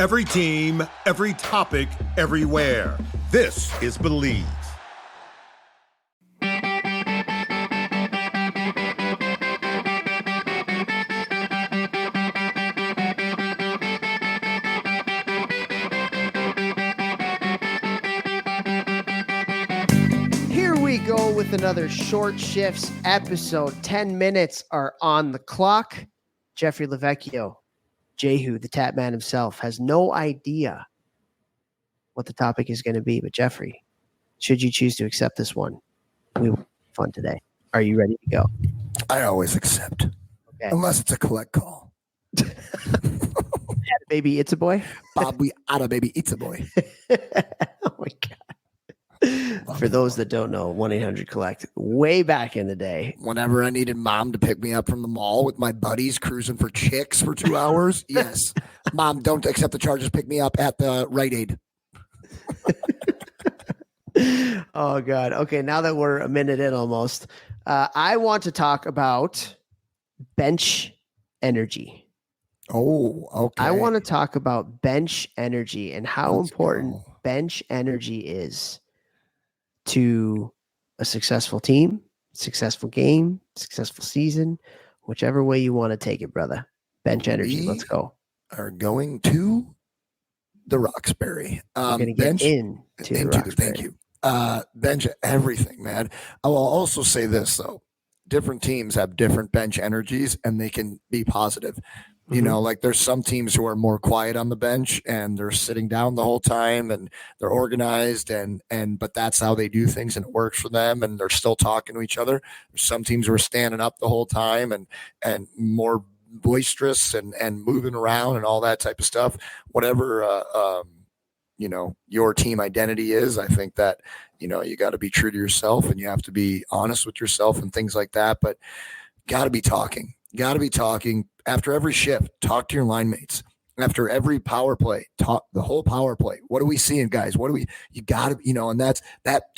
Every team, every topic, everywhere. This is Believe. Here we go with another Short Shifts episode. 10 minutes are on the clock. Jeffrey Lavecchio, Jehu, the Tap Man himself, has no idea what the topic is going to be. But Jeffrey, should you choose to accept this one, we will have fun today. Are you ready to go? I always accept, Okay. unless it's a collect call. Baby, it's a boy. Bob, we outta baby, it's a boy. Oh my God. For those that don't know, 1-800-COLLECT, way back in the day. Whenever I needed mom to pick me up from the mall with my buddies cruising for chicks for 2 hours, yes. Mom, don't accept the charges. Pick me up at the Rite Aid. Oh, God. Okay, now that we're a minute in almost, I want to talk about bench energy. Oh, okay. I want to talk about bench energy and how Let's important go. bench energy is to a successful team, successful game, successful season, whichever way you want to take it, brother. Bench energy. Let's go. Are going to the Roxbury. We're going to get into the Roxbury. Thank you. Bench everything, man. I will also say this, though. Different teams have different bench energies, and they can be positive. You know, like there's some teams who are more quiet on the bench and they're sitting down the whole time and they're organized but that's how they do things and it works for them and they're still talking to each other. There's some teams who are standing up the whole time and more boisterous and moving around and all that type of stuff. Whatever you know, your team identity is, I think that, you know, you got to be true to yourself and you have to be honest with yourself and things like that. But got to be talking. After every shift, talk to your line mates. After every power play, talk the whole power play. What are we seeing, guys? You got to, you know, and that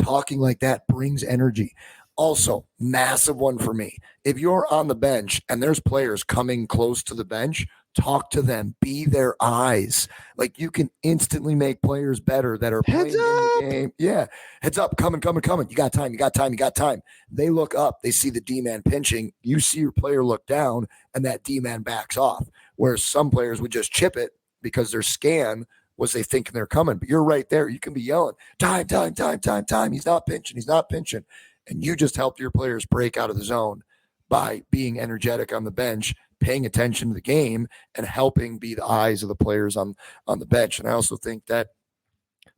talking like that brings energy. Also, massive one for me. If you're on the bench and there's players coming close to the bench, talk to them, be their eyes. Like you can instantly make players better that are playing in the game. Yeah. Heads up, coming. You got time. They look up, they see the D-man pinching. You see your player look down and that D-man backs off. Whereas some players would just chip it because their scan was they thinking they're coming. But you're right there. You can be yelling, time. He's not pinching. And you just helped your players break out of the zone by being energetic on the bench, paying attention to the game, and helping be the eyes of the players on the bench. And I also think that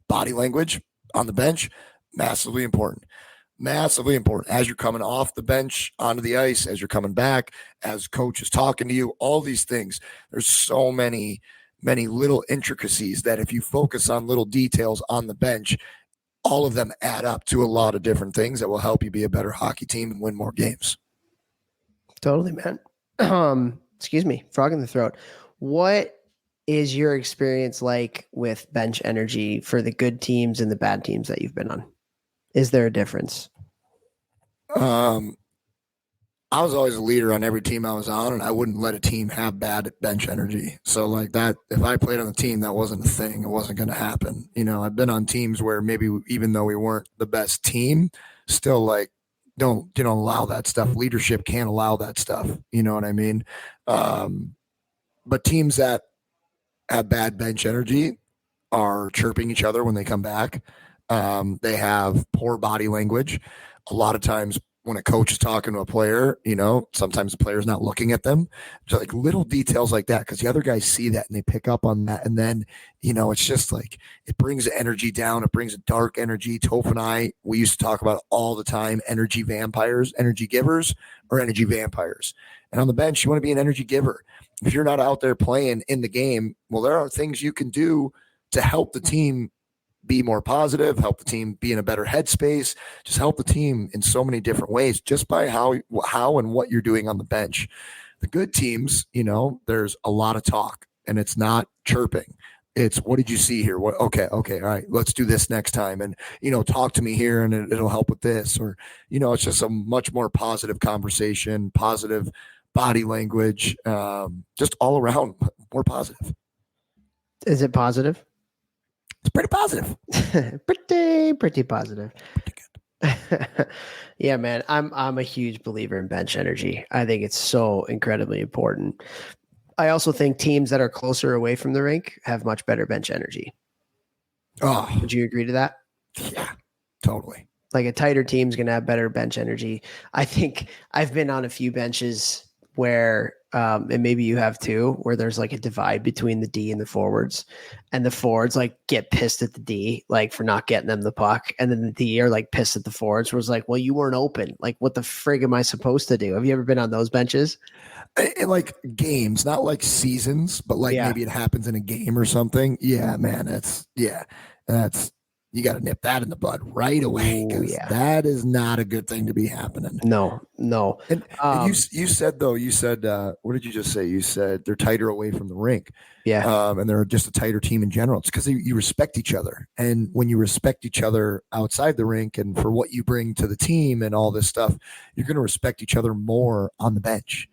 body language on the bench, massively important. As you're coming off the bench onto the ice, as you're coming back, as coach is talking to you, all these things. There's so many little intricacies that if you focus on little details on the bench, all of them add up to a lot of different things that will help you be a better hockey team and win more games. Totally, man. Excuse me, frog in the throat. What is your experience like with bench energy for the good teams and the bad teams that you've been on? Is there a difference? I was always a leader on every team I was on, and I wouldn't let a team have bad bench energy. So like that, if I played on the team, that wasn't a thing. It wasn't going to happen. You know, I've been on teams where maybe even though we weren't the best team, still like don't allow that stuff. Leadership can't allow that stuff. You know what I mean? But teams that have bad bench energy are chirping each other when they come back. They have poor body language. A lot of times when a coach is talking to a player, you know, sometimes the player's not looking at them. So like little details like that, because the other guys see that and they pick up on that. And then, you know, it's just like it brings the energy down. It brings a dark energy. Toph and I, we used to talk about all the time, energy vampires, energy givers, or energy vampires. And on the bench, you want to be an energy giver. If you're not out there playing in the game, well, there are things you can do to help the team be more positive, help the team be in a better headspace, just help the team in so many different ways, just by how and what you're doing on the bench. The good teams, you know, there's a lot of talk and it's not chirping. It's what did you see here? What? Okay. All right. Let's do this next time. And, you know, talk to me here and it'll help with this, or, you know, it's just a much more positive conversation, positive body language, just all around more positive. Is it positive? It's pretty positive. pretty positive. Yeah, man. I'm a huge believer in bench energy. I think it's so incredibly important. I also think teams that are closer away from the rink have much better bench energy. Oh, Would you agree to that? yeah, totally. Like a tighter team's going to have better bench energy. I think I've been on a few benches where, and maybe you have too, where there's like a divide between the D and the forwards, and the forwards like get pissed at the D, like for not getting them the puck. And then the D are like pissed at the forwards, where it's like, well, you weren't open. Like, what the frig am I supposed to do? Have you ever been on those benches? Like games, not like seasons, but like Yeah. maybe it happens in a game or something. Yeah, man, that's you got to nip that in the bud right away, Ooh, because yeah. that is not a good thing to be happening. No. And you said though, what did you just say? You said they're tighter away from the rink, Yeah. and they're just a tighter team in general. It's because you respect each other, and when you respect each other outside the rink and for what you bring to the team and all this stuff, you're going to respect each other more on the bench.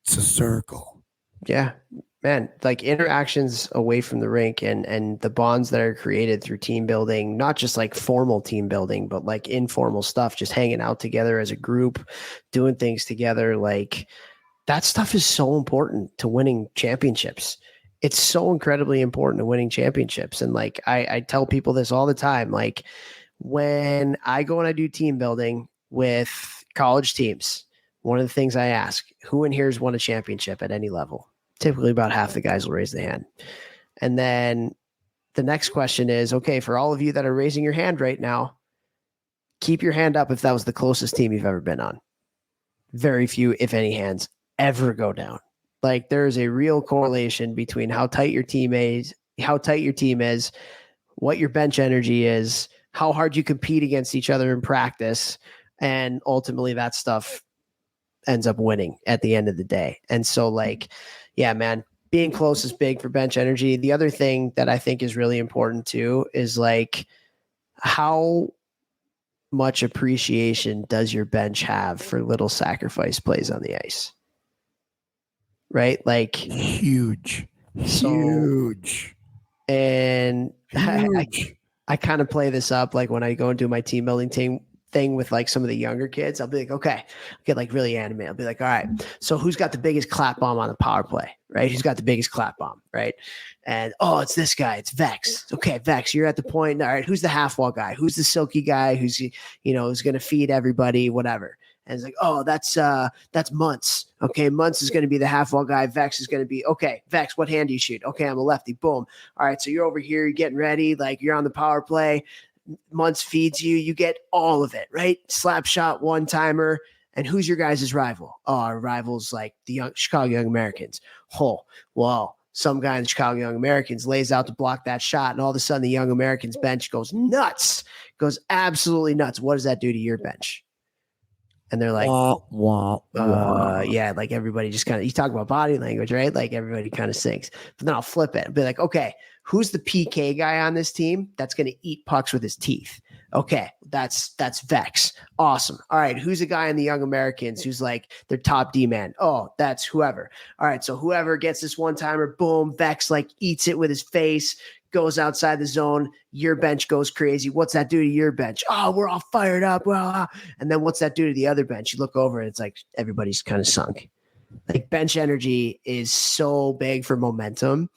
It's a circle. Yeah, man, like interactions away from the rink and the bonds that are created through team building, not just like formal team building, but like informal stuff, just hanging out together as a group, doing things together. Like that stuff is so important to winning championships. It's so incredibly important to winning championships. And like I tell people this all the time. Like when I go and I do team building with college teams, one of the things I ask, who in here has won a championship at any level? Typically about half the guys will raise the hand. And then the next question is, okay, for all of you that are raising your hand right now, keep your hand up if that was the closest team you've ever been on. Very few, if any, hands ever go down. Like there's a real correlation between how tight your team is, what your bench energy is, how hard you compete against each other in practice, and ultimately that stuff ends up winning at the end of the day. And so like, yeah, man, being close is big for bench energy. The other thing that I think is really important too is like how much appreciation does your bench have for little sacrifice plays on the ice? Right? Like Huge. so, Huge. and Huge. I kind of play this up like when I go and do my team building thing with like some of the younger kids. I'll be like, okay, I'll get like really animated. I'll be like, all right, so who's got the biggest clap bomb on the power play, right? Who's got the biggest clap bomb, right? And oh, it's this guy, it's Vex. Okay, Vex, you're at the point. All right, who's the half wall guy? Who's the silky guy? Who's who's gonna feed everybody, whatever. And it's like, oh, that's Muntz. Okay, Muntz is going to be the half wall guy. Vex is going to be, okay, Vex, what hand do you shoot? Okay, I'm a lefty. Boom. All right, so you're over here, you're getting ready, like you're on the power play. Muntz feeds you, you get all of it, right? Slap shot, one timer. And who's your guys' rival? Oh, our rival's like the Chicago Young Americans. Oh, well, some guy in the Chicago Young Americans lays out to block that shot, and all of a sudden the Young Americans bench goes nuts, goes absolutely nuts. What does that do to your bench? And they're like, yeah, like everybody just kind of, you talk about body language, right? Like everybody kind of sinks. But then I'll flip it and be like, okay, who's the PK guy on this team that's going to eat pucks with his teeth? Okay, that's Vex. Awesome. All right, who's a guy in the Young Americans who's like their top D man? Oh, that's whoever. All right, so whoever gets this one timer, boom, Vex like eats it with his face, goes outside the zone. Your bench goes crazy. What's that do to your bench? Oh, we're all fired up. And then what's that do to the other bench? You look over and it's like everybody's kind of sunk. Like bench energy is so big for momentum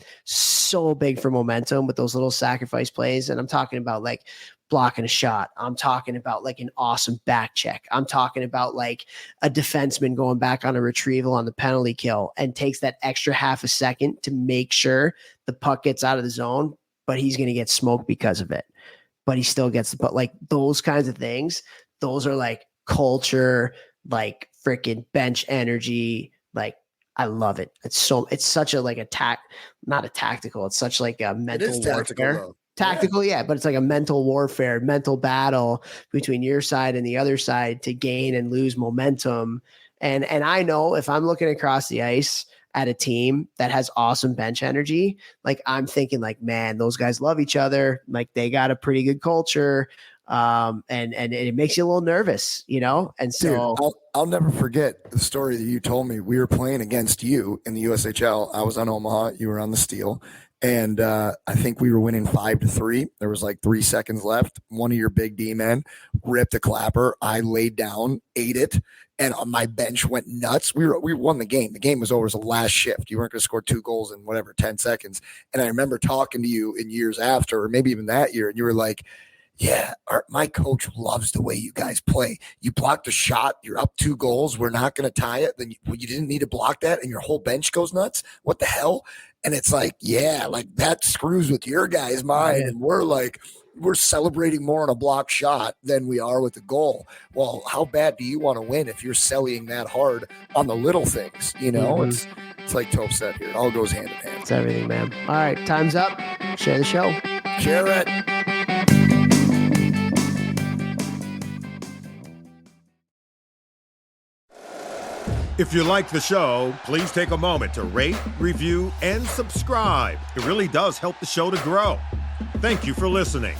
with those little sacrifice plays. And I'm talking about like blocking a shot. I'm talking about like an awesome back check. I'm talking about like a defenseman going back on a retrieval on the penalty kill and takes that extra half a second to make sure the puck gets out of the zone, but he's going to get smoked because of it. But he still gets the puck. Like those kinds of things, those are like culture, like freaking bench energy. Like I love it. It's such a like not a tactical. It's such like a mental warfare. Tactical, yeah, but it's like a mental warfare, mental battle between your side and the other side to gain and lose momentum. And I know if I'm looking across the ice at a team that has awesome bench energy, like I'm thinking like, man, those guys love each other. Like they got a pretty good culture. And it makes you a little nervous, And so dude, I'll never forget the story that you told me. We were playing against you in the USHL. I was on Omaha, you were on the Steel, And I think we were winning 5-3. There was like 3 seconds left. One of your big D men ripped a clapper. I laid down, ate it, and my bench went nuts. We won the game. The game was over. It was the last shift. You weren't going to score 2 goals in 10 seconds. And I remember talking to you in years after, or maybe even that year, and you were like, yeah, my coach loves the way you guys play. You blocked a shot. You're up 2 goals. We're not going to tie it. Then you didn't need to block that, and your whole bench goes nuts. What the hell? And it's like, yeah, like that screws with your guys' mind. And we're celebrating more on a block shot than we are with a goal. Well, how bad do you want to win if you're selling that hard on the little things? You know, it's like Toph said here. It all goes hand in hand. It's everything, man. All right, time's up. Share the show. Share it. If you like the show, please take a moment to rate, review, and subscribe. It really does help the show to grow. Thank you for listening.